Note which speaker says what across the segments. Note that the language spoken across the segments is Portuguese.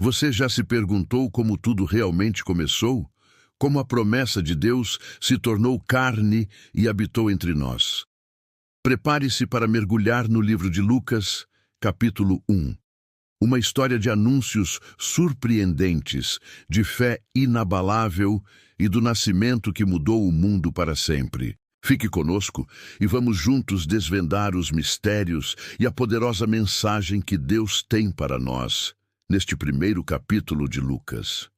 Speaker 1: Você já se perguntou como tudo realmente começou? Como a promessa de Deus se tornou carne e habitou entre nós? Prepare-se para mergulhar no livro de Lucas, capítulo 1. Uma história de anúncios surpreendentes, de fé inabalável e do nascimento que mudou o mundo para sempre. Fique conosco e vamos juntos desvendar os mistérios e a poderosa mensagem que Deus tem para nós, neste primeiro capítulo de Lucas.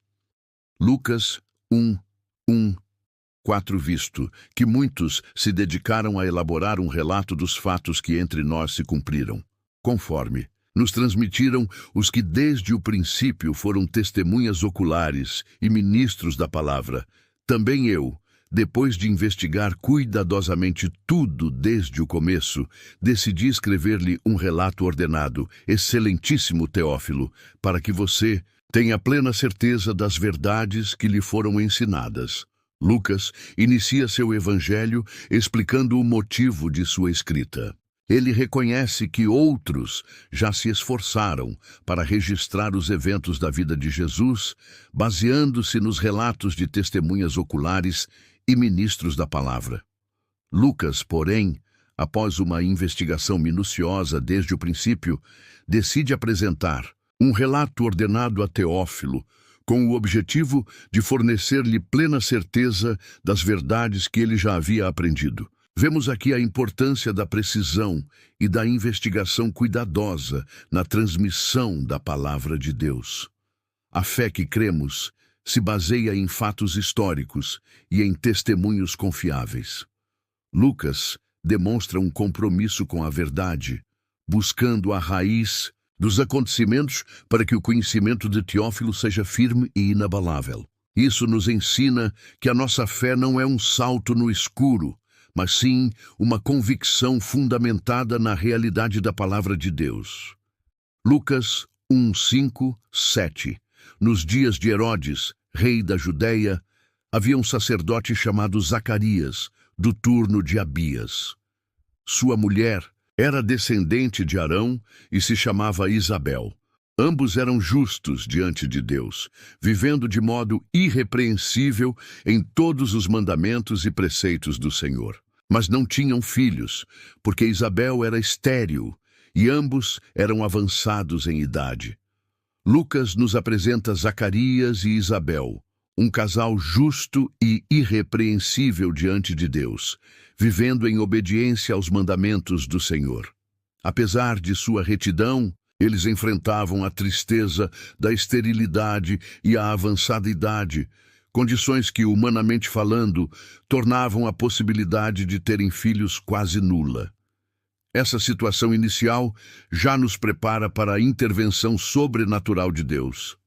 Speaker 1: Lucas 1:4 visto que muitos se dedicaram a elaborar um relato dos fatos que entre nós se cumpriram, conforme nos transmitiram os que desde o princípio foram testemunhas oculares e ministros da palavra. Também eu, depois de investigar cuidadosamente tudo desde o começo, decidi escrever-lhe um relato ordenado, excelentíssimo Teófilo, para que você tenha plena certeza das verdades que lhe foram ensinadas. Lucas inicia seu evangelho explicando o motivo de sua escrita. Ele reconhece que outros já se esforçaram para registrar os eventos da vida de Jesus, baseando-se nos relatos de testemunhas oculares e ministros da palavra. Lucas, porém, após uma investigação minuciosa desde o princípio, decide apresentar um relato ordenado a Teófilo, com o objetivo de fornecer-lhe plena certeza das verdades que ele já havia aprendido. Vemos aqui a importância da precisão e da investigação cuidadosa na transmissão da palavra de Deus. A fé que cremos se baseia em fatos históricos e em testemunhos confiáveis. Lucas demonstra um compromisso com a verdade, buscando a raiz dos acontecimentos para que o conhecimento de Teófilo seja firme e inabalável. Isso nos ensina que a nossa fé não é um salto no escuro, mas sim uma convicção fundamentada na realidade da palavra de Deus. Lucas 1:5-7. Nos dias de Herodes, rei da Judeia, havia um sacerdote chamado Zacarias, do turno de Abias. Sua mulher era descendente de Arão e se chamava Isabel. Ambos eram justos diante de Deus, vivendo de modo irrepreensível em todos os mandamentos e preceitos do Senhor. Mas não tinham filhos, porque Isabel era estéril e ambos eram avançados em idade. Lucas nos apresenta Zacarias e Isabel, um casal justo e irrepreensível diante de Deus, vivendo em obediência aos mandamentos do Senhor. Apesar de sua retidão, eles enfrentavam a tristeza da esterilidade e a avançada idade, condições que, humanamente falando, tornavam a possibilidade de terem filhos quase nula. Essa situação inicial já nos prepara para a intervenção sobrenatural de Deus.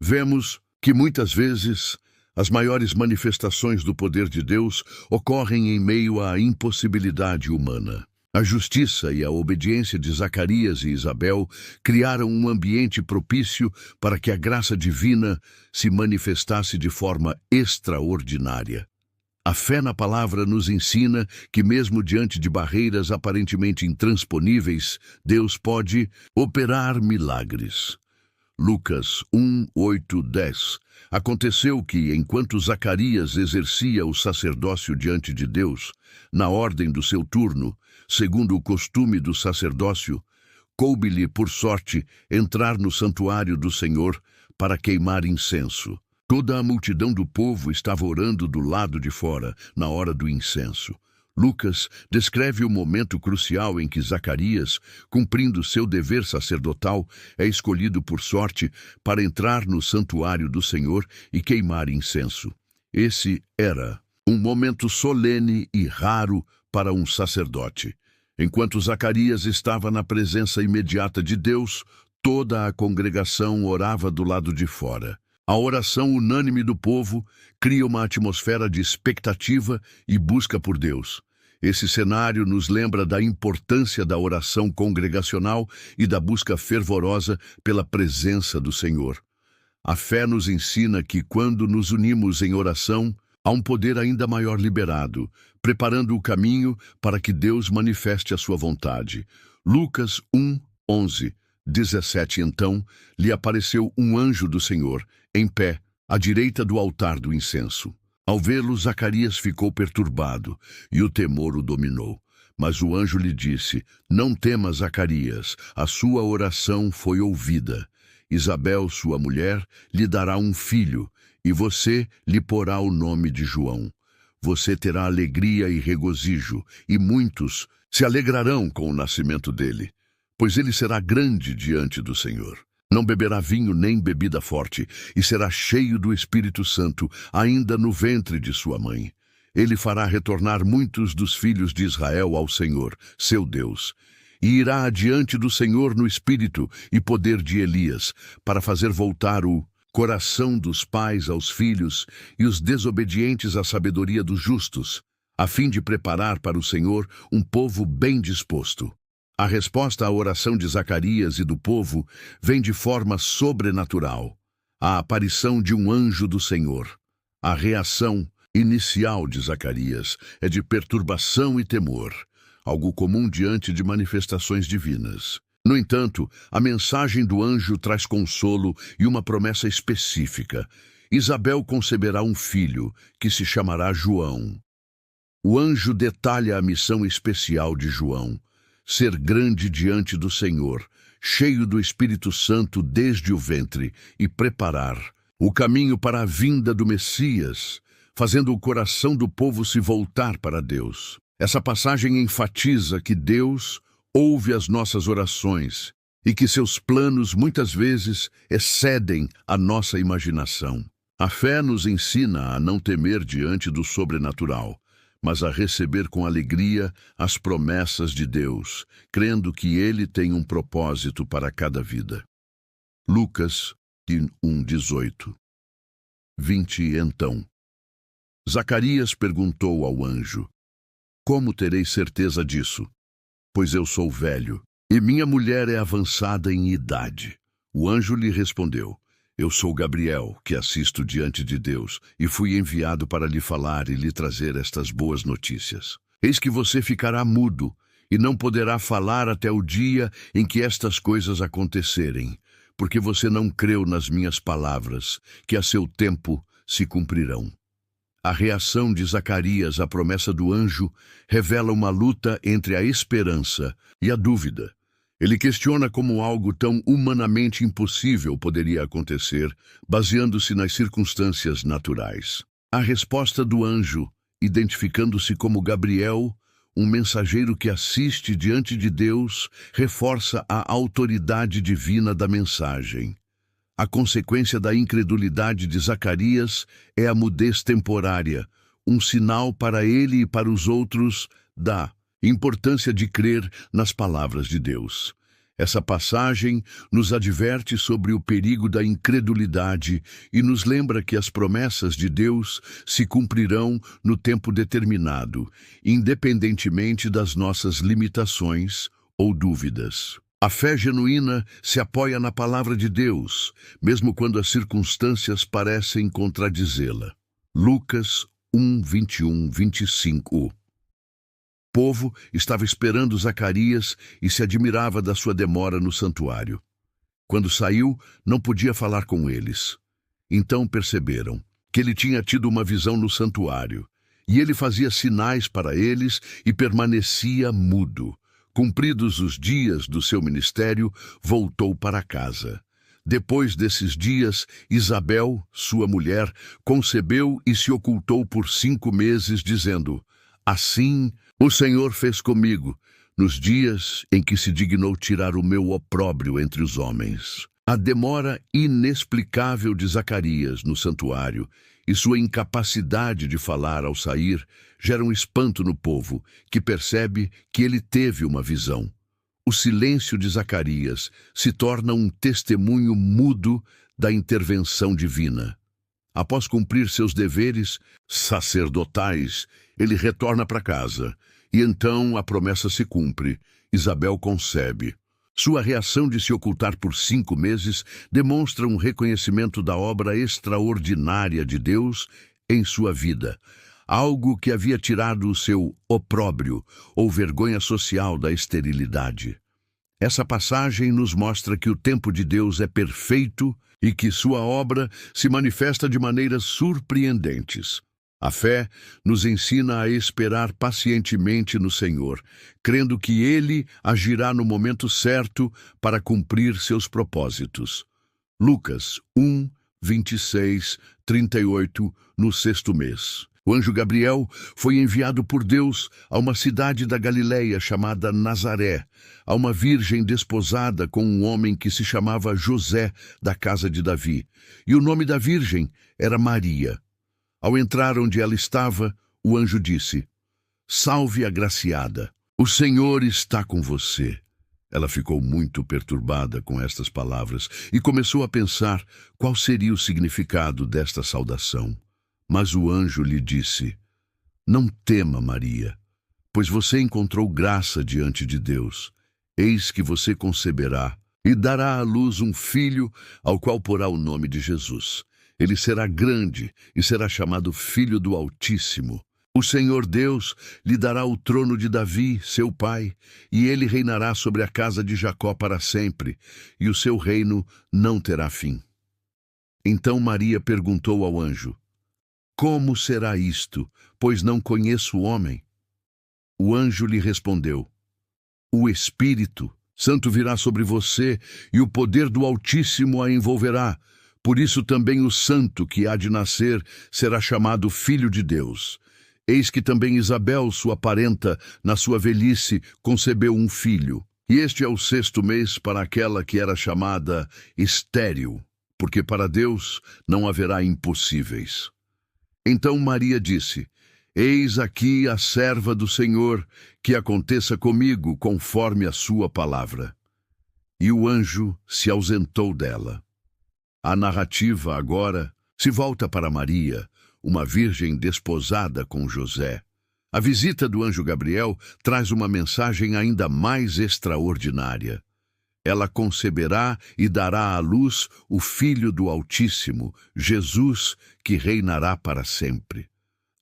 Speaker 1: Vemos que muitas vezes as maiores manifestações do poder de Deus ocorrem em meio à impossibilidade humana. A justiça e a obediência de Zacarias e Isabel criaram um ambiente propício para que a graça divina se manifestasse de forma extraordinária. A fé na palavra nos ensina que, mesmo diante de barreiras aparentemente intransponíveis, Deus pode operar milagres. Lucas 1:8-10. Aconteceu que, enquanto Zacarias exercia o sacerdócio diante de Deus, na ordem do seu turno, segundo o costume do sacerdócio, coube-lhe, por sorte, entrar no santuário do Senhor para queimar incenso. Toda a multidão do povo estava orando do lado de fora, na hora do incenso. Lucas descreve o momento crucial em que Zacarias, cumprindo seu dever sacerdotal, é escolhido por sorte para entrar no santuário do Senhor e queimar incenso. Esse era um momento solene e raro para um sacerdote. Enquanto Zacarias estava na presença imediata de Deus, toda a congregação orava do lado de fora. A oração unânime do povo cria uma atmosfera de expectativa e busca por Deus. Esse cenário nos lembra da importância da oração congregacional e da busca fervorosa pela presença do Senhor. A fé nos ensina que, quando nos unimos em oração, há um poder ainda maior liberado, preparando o caminho para que Deus manifeste a sua vontade. Lucas 1:11 17. Então lhe apareceu um anjo do Senhor, em pé, à direita do altar do incenso. Ao vê-lo, Zacarias ficou perturbado, e o temor o dominou. Mas o anjo lhe disse: Não temas, Zacarias, a sua oração foi ouvida. Isabel, sua mulher, lhe dará um filho, e você lhe porá o nome de João. Você terá alegria e regozijo, e muitos se alegrarão com o nascimento dele, pois ele será grande diante do Senhor. Não beberá vinho nem bebida forte, e será cheio do Espírito Santo, ainda no ventre de sua mãe. Ele fará retornar muitos dos filhos de Israel ao Senhor, seu Deus, e irá adiante do Senhor no espírito e poder de Elias, para fazer voltar o coração dos pais aos filhos e os desobedientes à sabedoria dos justos, a fim de preparar para o Senhor um povo bem disposto. A resposta à oração de Zacarias e do povo vem de forma sobrenatural, a aparição de um anjo do Senhor. A reação inicial de Zacarias é de perturbação e temor, algo comum diante de manifestações divinas. No entanto, a mensagem do anjo traz consolo e uma promessa específica. Isabel conceberá um filho, que se chamará João. O anjo detalha a missão especial de João: ser grande diante do Senhor, cheio do Espírito Santo desde o ventre, e preparar o caminho para a vinda do Messias, fazendo o coração do povo se voltar para Deus. Essa passagem enfatiza que Deus ouve as nossas orações e que seus planos muitas vezes excedem a nossa imaginação. A fé nos ensina a não temer diante do sobrenatural, mas a receber com alegria as promessas de Deus, crendo que Ele tem um propósito para cada vida. Lucas 1:18. 20. Então Zacarias perguntou ao anjo: Como terei certeza disso? Pois eu sou velho, e minha mulher é avançada em idade. O anjo lhe respondeu: Eu sou Gabriel, que assisto diante de Deus, e fui enviado para lhe falar e lhe trazer estas boas notícias. Eis que você ficará mudo, e não poderá falar até o dia em que estas coisas acontecerem, porque você não creu nas minhas palavras, que a seu tempo se cumprirão. A reação de Zacarias à promessa do anjo revela uma luta entre a esperança e a dúvida. Ele questiona como algo tão humanamente impossível poderia acontecer, baseando-se nas circunstâncias naturais. A resposta do anjo, identificando-se como Gabriel, um mensageiro que assiste diante de Deus, reforça a autoridade divina da mensagem. A consequência da incredulidade de Zacarias é a mudez temporária, um sinal para ele e para os outros da importância de crer nas palavras de Deus. Essa passagem nos adverte sobre o perigo da incredulidade e nos lembra que as promessas de Deus se cumprirão no tempo determinado, independentemente das nossas limitações ou dúvidas. A fé genuína se apoia na palavra de Deus, mesmo quando as circunstâncias parecem contradizê-la. Lucas 1:21-25. O povo estava esperando Zacarias e se admirava da sua demora no santuário. Quando saiu, não podia falar com eles. Então perceberam que ele tinha tido uma visão no santuário, e ele fazia sinais para eles e permanecia mudo. Cumpridos os dias do seu ministério, voltou para casa. Depois desses dias, Isabel, sua mulher, concebeu e se ocultou por 5 meses, dizendo: Assim o Senhor fez comigo, nos dias em que se dignou tirar o meu opróbrio entre os homens. A demora inexplicável de Zacarias no santuário e sua incapacidade de falar ao sair geram espanto no povo, que percebe que ele teve uma visão. O silêncio de Zacarias se torna um testemunho mudo da intervenção divina. Após cumprir seus deveres sacerdotais, ele retorna para casa, e então a promessa se cumpre. Isabel concebe. Sua reação de se ocultar por 5 meses demonstra um reconhecimento da obra extraordinária de Deus em sua vida, algo que havia tirado o seu opróbrio ou vergonha social da esterilidade. Essa passagem nos mostra que o tempo de Deus é perfeito e que sua obra se manifesta de maneiras surpreendentes. A fé nos ensina a esperar pacientemente no Senhor, crendo que Ele agirá no momento certo para cumprir seus propósitos. Lucas 1, 26, 38, no sexto mês. O anjo Gabriel foi enviado por Deus a uma cidade da Galileia chamada Nazaré, a uma virgem desposada com um homem que se chamava José, da casa de Davi. E o nome da virgem era Maria. Ao entrar onde ela estava, o anjo disse: "Salve, agraciada, o Senhor está com você." Ela ficou muito perturbada com estas palavras e começou a pensar qual seria o significado desta saudação. Mas o anjo lhe disse: "Não tema, Maria, pois você encontrou graça diante de Deus. Eis que você conceberá e dará à luz um filho, ao qual porá o nome de Jesus. Ele será grande e será chamado Filho do Altíssimo. O Senhor Deus lhe dará o trono de Davi, seu pai, e ele reinará sobre a casa de Jacó para sempre, e o seu reino não terá fim." Então Maria perguntou ao anjo: "Como será isto, pois não conheço o homem?" O anjo lhe respondeu: "O Espírito Santo virá sobre você, e o poder do Altíssimo a envolverá. Por isso também o santo que há de nascer será chamado Filho de Deus. Eis que também Isabel, sua parenta, na sua velhice, concebeu um filho. E este é o sexto mês para aquela que era chamada estéril, porque para Deus não haverá impossíveis." Então Maria disse: "Eis aqui a serva do Senhor, que aconteça comigo conforme a sua palavra." E o anjo se ausentou dela. A narrativa agora se volta para Maria, uma virgem desposada com José. A visita do anjo Gabriel traz uma mensagem ainda mais extraordinária. Ela conceberá e dará à luz o Filho do Altíssimo, Jesus, que reinará para sempre.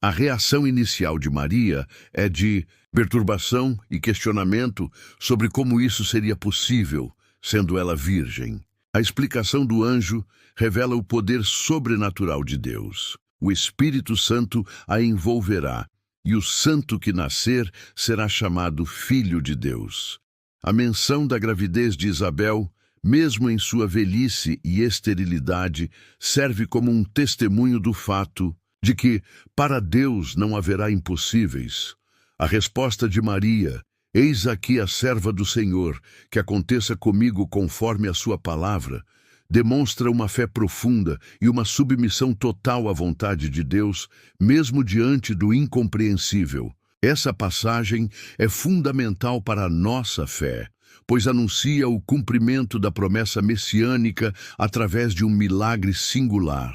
Speaker 1: A reação inicial de Maria é de perturbação e questionamento sobre como isso seria possível, sendo ela virgem. A explicação do anjo revela o poder sobrenatural de Deus. O Espírito Santo a envolverá, e o santo que nascer será chamado Filho de Deus. A menção da gravidez de Isabel, mesmo em sua velhice e esterilidade, serve como um testemunho do fato de que, para Deus, não haverá impossíveis. A resposta de Maria: "Eis aqui a serva do Senhor, que aconteça comigo conforme a sua palavra", demonstra uma fé profunda e uma submissão total à vontade de Deus, mesmo diante do incompreensível. Essa passagem é fundamental para a nossa fé, pois anuncia o cumprimento da promessa messiânica através de um milagre singular.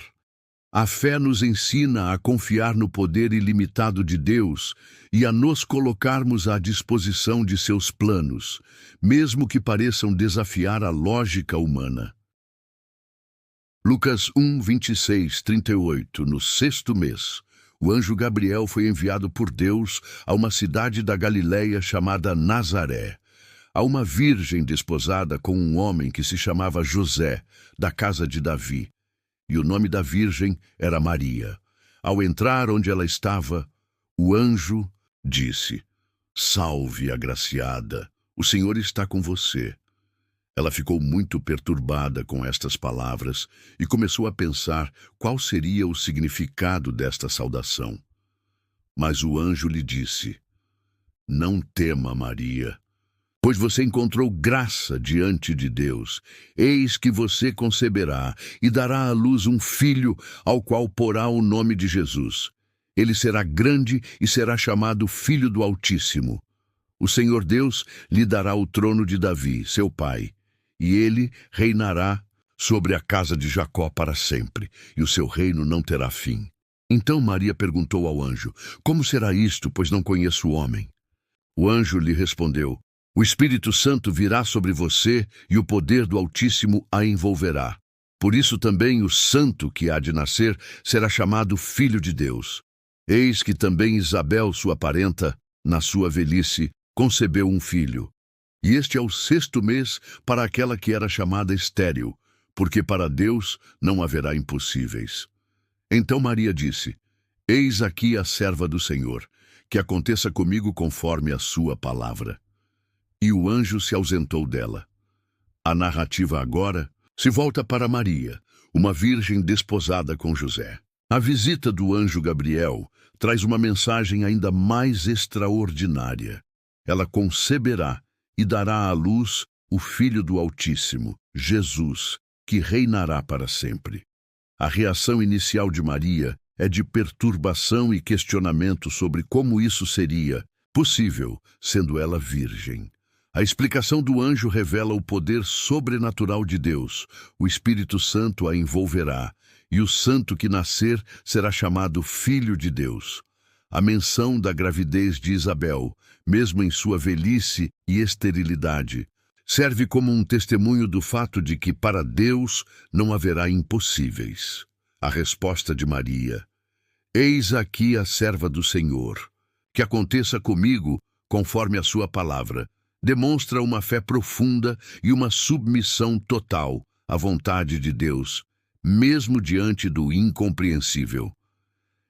Speaker 1: A fé nos ensina a confiar no poder ilimitado de Deus e a nos colocarmos à disposição de seus planos, mesmo que pareçam desafiar a lógica humana. Lucas 1, 26, 38. No sexto mês, o anjo Gabriel foi enviado por Deus a uma cidade da Galileia chamada Nazaré, a uma virgem desposada com um homem que se chamava José, da casa de Davi. E o nome da virgem era Maria. Ao entrar onde ela estava, o anjo disse: "Salve, agraciada, o Senhor está com você." Ela ficou muito perturbada com estas palavras e começou a pensar qual seria o significado desta saudação. Mas o anjo lhe disse: "Não tema, Maria, pois você encontrou graça diante de Deus. Eis que você conceberá e dará à luz um filho, ao qual porá o nome de Jesus. Ele será grande e será chamado Filho do Altíssimo. O Senhor Deus lhe dará o trono de Davi, seu pai, e ele reinará sobre a casa de Jacó para sempre, e o seu reino não terá fim." Então Maria perguntou ao anjo: "Como será isto, pois não conheço o homem?" O anjo lhe respondeu: "O Espírito Santo virá sobre você, e o poder do Altíssimo a envolverá. Por isso também o santo que há de nascer será chamado Filho de Deus. Eis que também Isabel, sua parenta, na sua velhice, concebeu um filho. E este é o 6º mês para aquela que era chamada estéril, porque para Deus não haverá impossíveis. Então Maria disse: Eis aqui a serva do Senhor, que aconteça comigo conforme a sua palavra. E o anjo se ausentou dela. A narrativa agora se volta para Maria, uma virgem desposada com José. A visita do anjo Gabriel traz uma mensagem ainda mais extraordinária. Ela conceberá e dará à luz o Filho do Altíssimo, Jesus, que reinará para sempre. A reação inicial de Maria é de perturbação e questionamento sobre como isso seria possível, sendo ela virgem. A explicação do anjo revela o poder sobrenatural de Deus. O Espírito Santo a envolverá, e o santo que nascer será chamado Filho de Deus. A menção da gravidez de Isabel, mesmo em sua velhice e esterilidade, serve como um testemunho do fato de que para Deus não haverá impossíveis. A resposta de Maria: Eis aqui a serva do Senhor, que aconteça comigo conforme a sua palavra, demonstra uma fé profunda e uma submissão total à vontade de Deus, mesmo diante do incompreensível.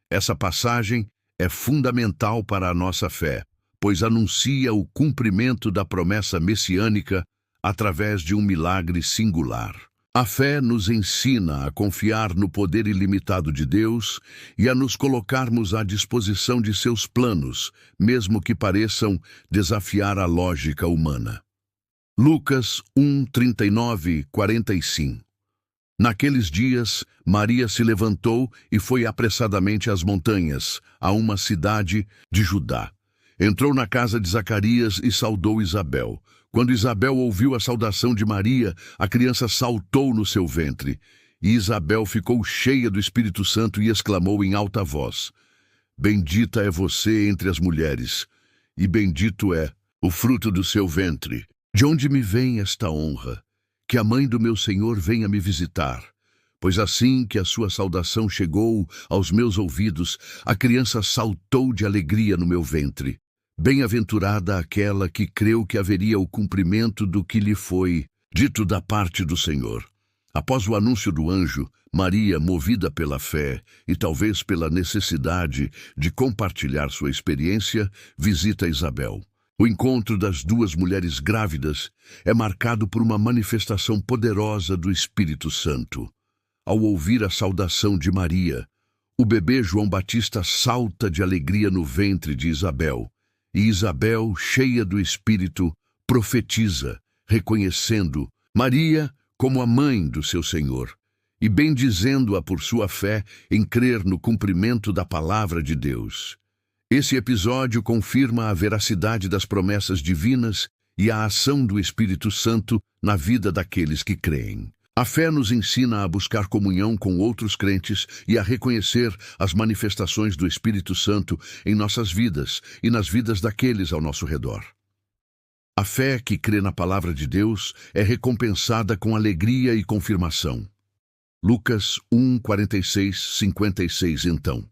Speaker 1: Essa passagem é fundamental para a nossa fé, pois anuncia o cumprimento da promessa messiânica através de um milagre singular. A fé nos ensina a confiar no poder ilimitado de Deus e a nos colocarmos à disposição de seus planos, mesmo que pareçam desafiar a lógica humana. Lucas 1:39-45. Naqueles dias, Maria se levantou e foi apressadamente às montanhas, a uma cidade de Judá. Entrou na casa de Zacarias e saudou Isabel. Quando Isabel ouviu a saudação de Maria, a criança saltou no seu ventre. E Isabel ficou cheia do Espírito Santo e exclamou em alta voz: Bendita é você entre as mulheres, e bendito é o fruto do seu ventre. De onde me vem esta honra? Que a mãe do meu Senhor venha me visitar. Pois assim que a sua saudação chegou aos meus ouvidos, a criança saltou de alegria no meu ventre. Bem-aventurada aquela que creu que haveria o cumprimento do que lhe foi dito da parte do Senhor. Após o anúncio do anjo, Maria, movida pela fé e talvez pela necessidade de compartilhar sua experiência, visita Isabel. O encontro das duas mulheres grávidas é marcado por uma manifestação poderosa do Espírito Santo. Ao ouvir a saudação de Maria, o bebê João Batista salta de alegria no ventre de Isabel. E Isabel, cheia do Espírito, profetiza, reconhecendo Maria como a mãe do seu Senhor e bendizendo-a por sua fé em crer no cumprimento da palavra de Deus. Esse episódio confirma a veracidade das promessas divinas e a ação do Espírito Santo na vida daqueles que creem. A fé nos ensina a buscar comunhão com outros crentes e a reconhecer as manifestações do Espírito Santo em nossas vidas e nas vidas daqueles ao nosso redor. A fé que crê na palavra de Deus é recompensada com alegria e confirmação. Lucas 1:46-56. Então,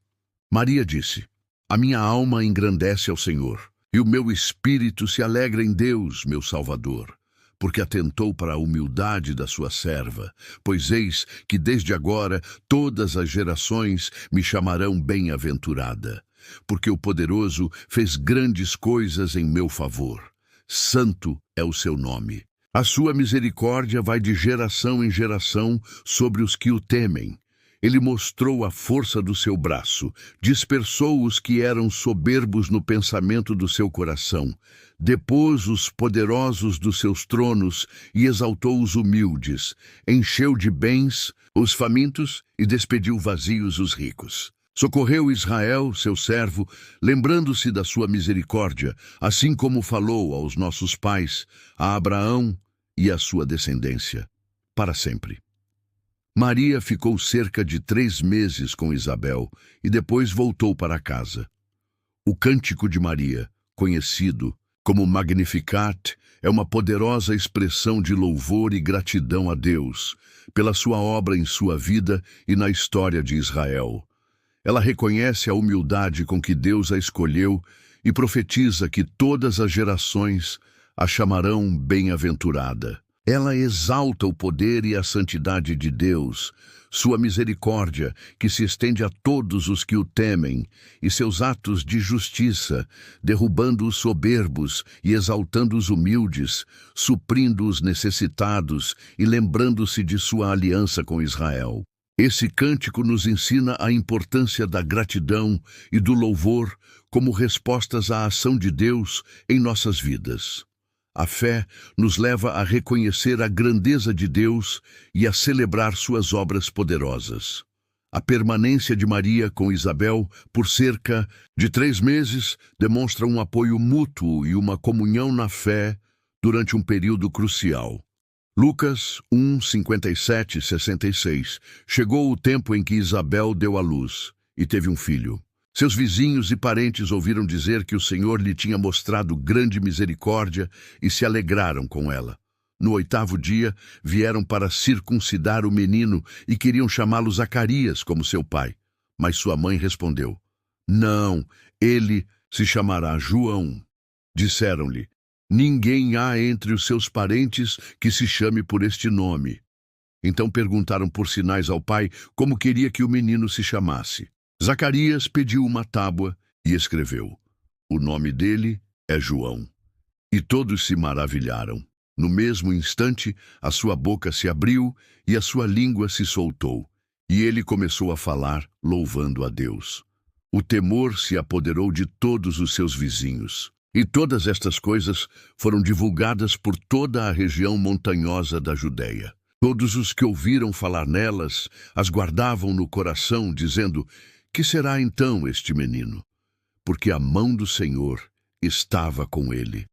Speaker 1: Maria disse: A minha alma engrandece ao Senhor, e o meu espírito se alegra em Deus, meu Salvador, porque atentou para a humildade da sua serva, pois eis que desde agora todas as gerações me chamarão bem-aventurada, porque o Poderoso fez grandes coisas em meu favor. Santo é o seu nome. A sua misericórdia vai de geração em geração sobre os que o temem. Ele mostrou a força do seu braço, dispersou os que eram soberbos no pensamento do seu coração, depôs os poderosos dos seus tronos e exaltou os humildes, encheu de bens os famintos e despediu vazios os ricos. Socorreu Israel, seu servo, lembrando-se da sua misericórdia, assim como falou aos nossos pais, a Abraão e à sua descendência, para sempre. Maria ficou cerca de 3 meses com Isabel e depois voltou para casa. O Cântico de Maria, conhecido como Magnificat, é uma poderosa expressão de louvor e gratidão a Deus pela sua obra em sua vida e na história de Israel. Ela reconhece a humildade com que Deus a escolheu e profetiza que todas as gerações a chamarão bem-aventurada. Ela exalta o poder e a santidade de Deus, sua misericórdia, que se estende a todos os que o temem, e seus atos de justiça, derrubando os soberbos e exaltando os humildes, suprindo os necessitados e lembrando-se de sua aliança com Israel. Esse cântico nos ensina a importância da gratidão e do louvor como respostas à ação de Deus em nossas vidas. A fé nos leva a reconhecer a grandeza de Deus e a celebrar suas obras poderosas. A permanência de Maria com Isabel por cerca de 3 meses demonstra um apoio mútuo e uma comunhão na fé durante um período crucial. Lucas 1, 57 e 66. Chegou o tempo em que Isabel deu à luz e teve um filho. Seus vizinhos e parentes ouviram dizer que o Senhor lhe tinha mostrado grande misericórdia e se alegraram com ela. No 8º dia, vieram para circuncidar o menino e queriam chamá-lo Zacarias como seu pai. Mas sua mãe respondeu: "Não, ele se chamará João." Disseram-lhe: "Ninguém há entre os seus parentes que se chame por este nome." Então perguntaram por sinais ao pai como queria que o menino se chamasse. Zacarias pediu uma tábua e escreveu: "O nome dele é João." E todos se maravilharam. No mesmo instante, a sua boca se abriu e a sua língua se soltou, e ele começou a falar, louvando a Deus. O temor se apoderou de todos os seus vizinhos, e todas estas coisas foram divulgadas por toda a região montanhosa da Judéia. Todos os que ouviram falar nelas as guardavam no coração, dizendo: "Que será então este menino?" Porque a mão do Senhor estava com ele.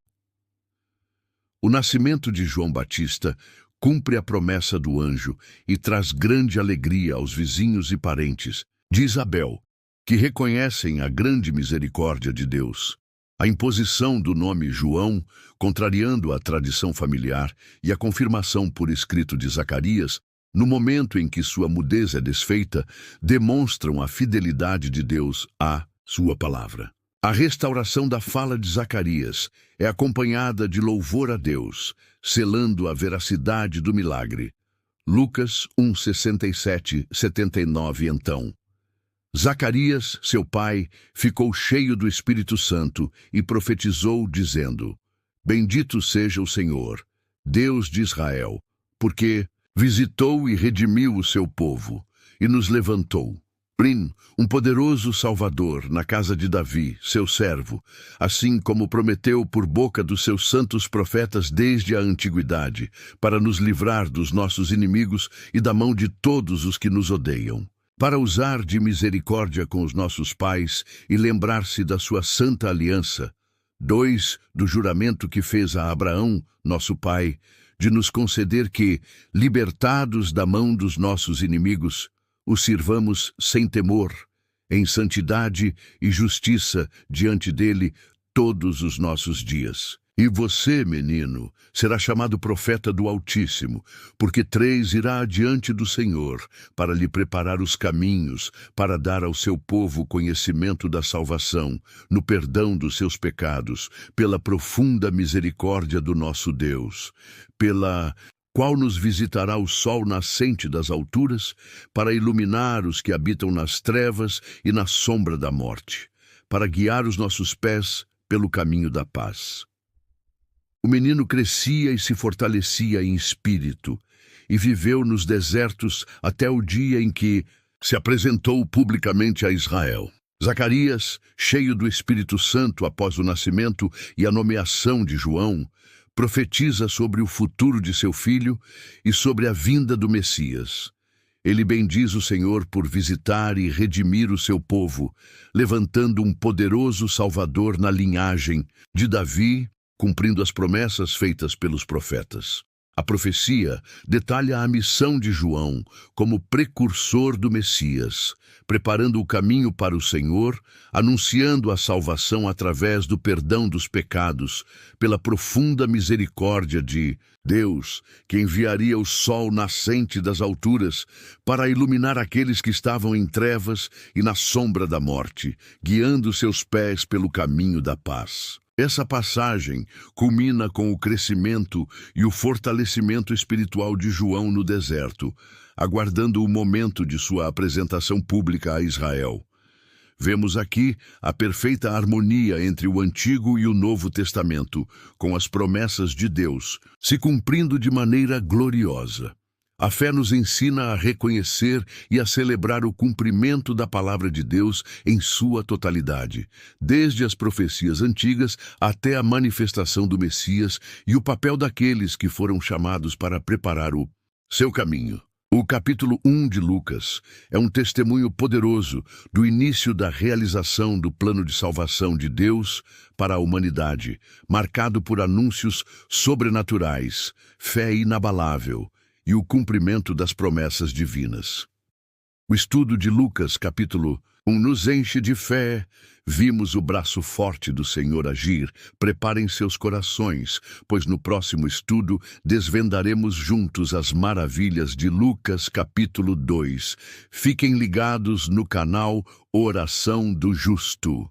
Speaker 1: O nascimento de João Batista cumpre a promessa do anjo e traz grande alegria aos vizinhos e parentes de Isabel, que reconhecem a grande misericórdia de Deus. A imposição do nome João, contrariando a tradição familiar, e a confirmação por escrito de Zacarias, no momento em que sua mudez é desfeita, demonstram a fidelidade de Deus à sua palavra. A restauração da fala de Zacarias é acompanhada de louvor a Deus, selando a veracidade do milagre. Lucas 1, 67, 79. Então, Zacarias, seu pai, ficou cheio do Espírito Santo e profetizou, dizendo: "Bendito seja o Senhor, Deus de Israel, porque visitou e redimiu o seu povo, e nos levantou um poderoso Salvador na casa de Davi, seu servo, assim como prometeu por boca dos seus santos profetas desde a antiguidade, para nos livrar dos nossos inimigos e da mão de todos os que nos odeiam, para usar de misericórdia com os nossos pais e lembrar-se da sua santa aliança, 2, do juramento que fez a Abraão, nosso pai, de nos conceder que, libertados da mão dos nossos inimigos, o sirvamos sem temor, em santidade e justiça diante dele todos os nossos dias. E você, menino, será chamado profeta do Altíssimo, porque 3 irá adiante do Senhor, para lhe preparar os caminhos, para dar ao seu povo conhecimento da salvação, no perdão dos seus pecados, pela profunda misericórdia do nosso Deus, pela qual nos visitará o sol nascente das alturas, para iluminar os que habitam nas trevas e na sombra da morte, para guiar os nossos pés pelo caminho da paz." O menino crescia e se fortalecia em espírito, e viveu nos desertos até o dia em que se apresentou publicamente a Israel. Zacarias, cheio do Espírito Santo após o nascimento e a nomeação de João, profetiza sobre o futuro de seu filho e sobre a vinda do Messias. Ele bendiz o Senhor por visitar e redimir o seu povo, levantando um poderoso Salvador na linhagem de Davi, cumprindo as promessas feitas pelos profetas. A profecia detalha a missão de João como precursor do Messias, preparando o caminho para o Senhor, anunciando a salvação através do perdão dos pecados, pela profunda misericórdia de Deus, que enviaria o sol nascente das alturas para iluminar aqueles que estavam em trevas e na sombra da morte, guiando seus pés pelo caminho da paz. Essa passagem culmina com o crescimento e o fortalecimento espiritual de João no deserto, aguardando o momento de sua apresentação pública a Israel. Vemos aqui a perfeita harmonia entre o Antigo e o Novo Testamento, com as promessas de Deus se cumprindo de maneira gloriosa. A fé nos ensina a reconhecer e a celebrar o cumprimento da palavra de Deus em sua totalidade, desde as profecias antigas até a manifestação do Messias e o papel daqueles que foram chamados para preparar o seu caminho. O capítulo 1 de Lucas é um testemunho poderoso do início da realização do plano de salvação de Deus para a humanidade, marcado por anúncios sobrenaturais, fé inabalável e o cumprimento das promessas divinas. O estudo de Lucas, capítulo 1, nos enche de fé. Vimos o braço forte do Senhor agir. Preparem seus corações, pois no próximo estudo desvendaremos juntos as maravilhas de Lucas, capítulo 2. Fiquem ligados no canal Oração do Justo.